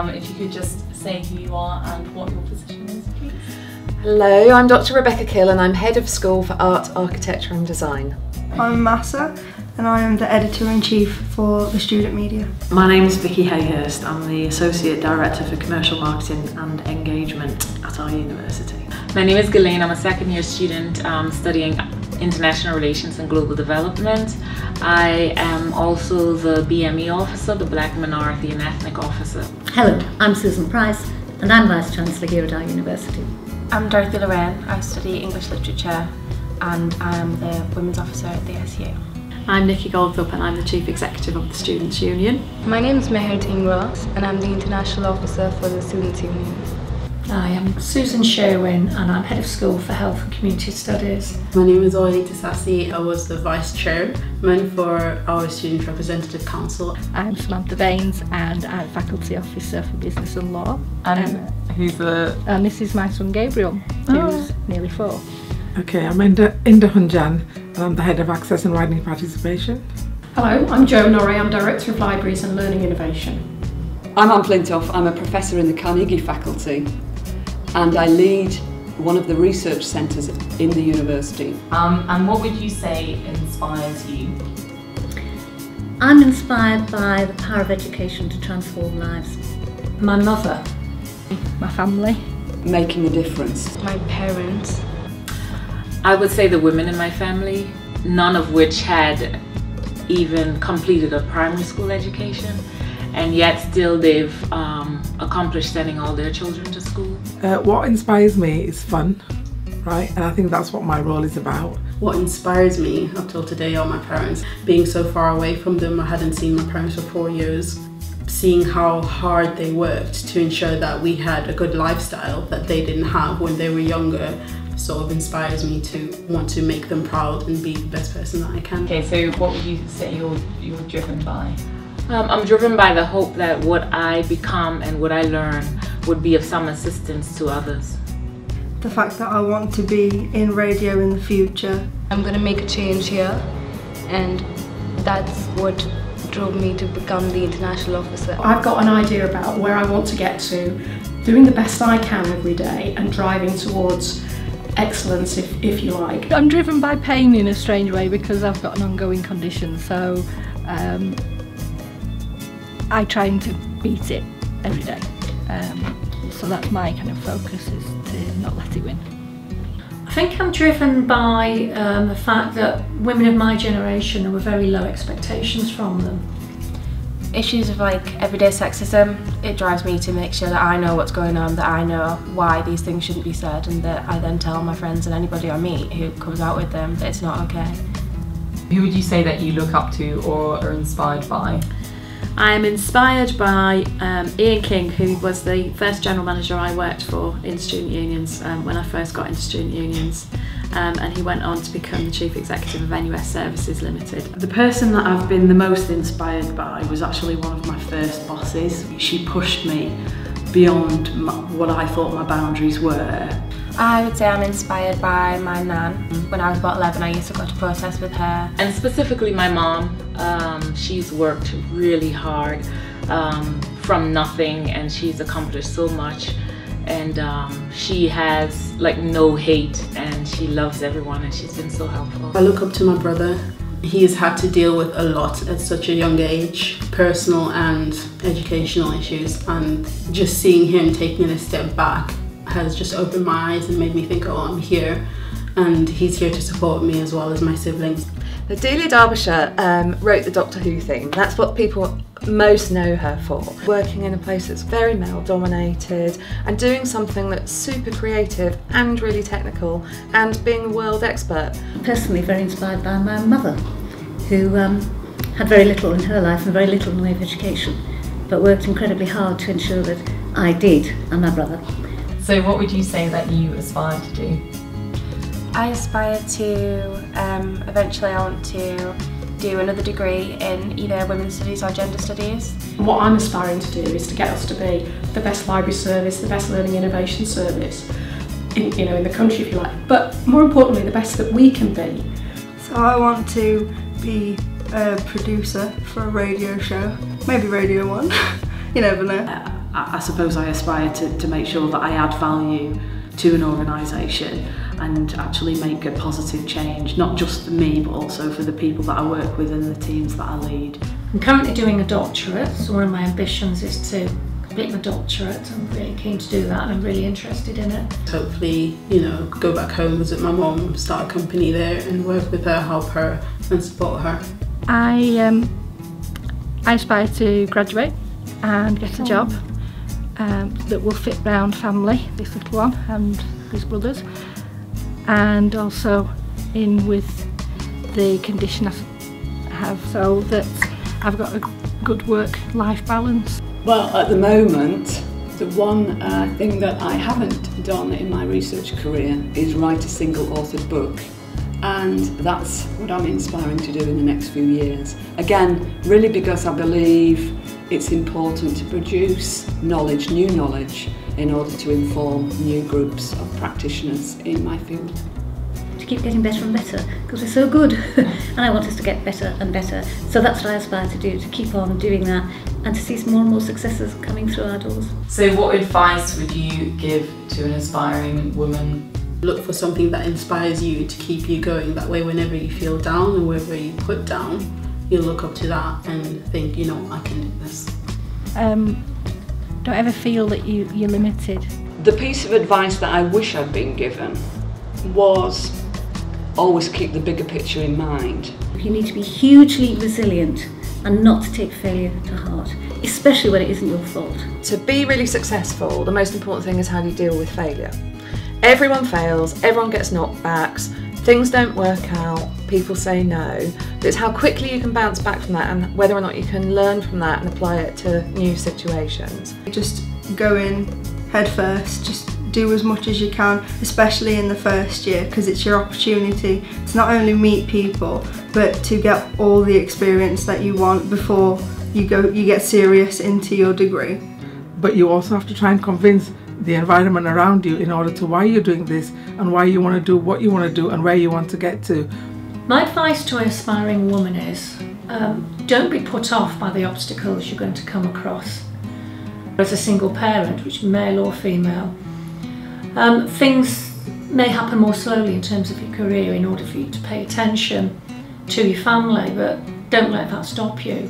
If you could just say who you are and what your position is, please. Hello, I'm Dr. Rebecca Kill and I'm Head of School for Art, Architecture and Design. I'm Massa and I am the Editor-in-Chief for the Student Media. My name is Vicky Hayhurst. I'm the Associate Director for Commercial Marketing and Engagement at our university. My name is Ghislaine. I'm a second year student studying International Relations and Global Development. I am also the BME Officer, the Black Minority and Ethnic Officer. Hello, I'm Susan Price and I'm Vice Chancellor here at our university. I'm Dorothy Lorraine. I study English Literature and I am the Women's Officer at the SU. I'm Nikki Goldthorpe and I'm the Chief Executive of the Students' Union. My name is Meher Ross and I'm the International Officer for the Students' Union. I am Susan Sherwin and I'm Head of School for Health and Community Studies. My name is Oilita Sassi. I was the Vice Chairman for our Student Representative Council. I'm Samantha Baines and I'm Faculty Officer for Business and Law. And who's the... And this is my son Gabriel, who's nearly 4. Okay, I'm Inda Hunjan and I'm the Head of Access and Widening Participation. Hello, I'm Jo Norrie. I'm Director of Libraries and Learning Innovation. I'm Anne Flintoff. I'm a Professor in the Carnegie Faculty and I lead one of the research centres in the university. And what would you say inspires you? I'm inspired by the power of education to transform lives. My mother. My family. Making a difference. My parents. I would say the women in my family, none of which had even completed a primary school education, and yet still they've accomplished sending all their children to school. What inspires me is fun, right? And I think that's what my role is about. What inspires me up till today are my parents. Being so far away from them, I hadn't seen my parents for 4 years. Seeing how hard they worked to ensure that we had a good lifestyle that they didn't have when they were younger sort of inspires me to want to make them proud and be the best person that I can. Okay, so what would you say you're driven by? I'm driven by the hope that what I become and what I learn would be of some assistance to others. The fact that I want to be in radio in the future. I'm going to make a change here and that's what drove me to become the International Officer. I've got an idea about where I want to get to, doing the best I can every day and driving towards excellence, if you like. I'm driven by pain in a strange way because I've got an ongoing condition, so I try to beat it every day. So that's my kind of focus, is to not let it win. I think I'm driven by the fact that women of my generation, there were very low expectations from them. Issues of like everyday sexism, it drives me to make sure that I know what's going on, that I know why these things shouldn't be said, and that I then tell my friends and anybody I meet who comes out with them that it's not okay. Who would you say that you look up to or are inspired by? I am inspired by Ian King, who was the first general manager I worked for in student unions when I first got into student unions, and he went on to become the Chief Executive of NUS Services Limited. The person that I've been the most inspired by was actually one of my first bosses. She pushed me beyond what I thought my boundaries were. I would say I'm inspired by my nan. When I was about 11, I used to go to protest with her. And specifically my mom, she's worked really hard from nothing and she's accomplished so much, and she has like no hate and she loves everyone and she's been so helpful. I look up to my brother. He has had to deal with a lot at such a young age, personal and educational issues, and just seeing him taking a step back has just opened my eyes and made me think, oh, I'm here, and he's here to support me as well as my siblings. Delia Derbyshire wrote the Doctor Who theme. That's what people most know her for. Working in a place that's very male dominated and doing something that's super creative and really technical and being a world expert. Personally very inspired by my mother, who had very little in her life and very little in the way of education, but worked incredibly hard to ensure that I did, and my brother. So what would you say that you aspire to do? I aspire to, eventually I want to do another degree in either women's studies or gender studies. What I'm aspiring to do is to get us to be the best library service, the best learning innovation service in the country, if you like, but more importantly the best that we can be. So I want to be a producer for a radio show, maybe Radio 1, you never know. I suppose I aspire to make sure that I add value to an organisation and actually make a positive change, not just for me but also for the people that I work with and the teams that I lead. I'm currently doing a doctorate, so one of my ambitions is to complete my doctorate. I'm really keen to do that and I'm really interested in it. Hopefully, you know, go back home, visit my mum, start a company there and work with her, help her and support her. I aspire to graduate and get a job that will fit round family, this little one and his brothers, and also in with the condition I have, so that I've got a good work-life balance. Well, at the moment, the one thing that I haven't done in my research career is write a single-authored book, and that's what I'm inspiring to do in the next few years. Again, really because I believe it's important to produce knowledge, new knowledge, in order to inform new groups of practitioners in my field. To keep getting better and better, because we're so good and I want us to get better and better. So that's what I aspire to do, to keep on doing that and to see more and more successes coming through our doors. So what advice would you give to an aspiring woman? Look for something that inspires you to keep you going. That way, whenever you feel down and wherever you put down, you look up to that and think, you know, I can do this. Don't ever feel that you're limited. The piece of advice that I wish I'd been given was always keep the bigger picture in mind. You need to be hugely resilient and not to take failure to heart, especially when it isn't your fault. To be really successful, the most important thing is how do you deal with failure. Everyone fails, everyone gets knockbacks, things don't work out, people say no, but it's how quickly you can bounce back from that and whether or not you can learn from that and apply it to new situations. Just go in head first, just do as much as you can, especially in the first year, because it's your opportunity to not only meet people but to get all the experience that you want before you get serious into your degree. But you also have to try and convince the environment around you in order to why you're doing this and why you want to do what you want to do and where you want to get to. My advice to an aspiring woman is don't be put off by the obstacles you're going to come across. As a single parent, which is male or female, things may happen more slowly in terms of your career in order for you to pay attention to your family, but don't let that stop you.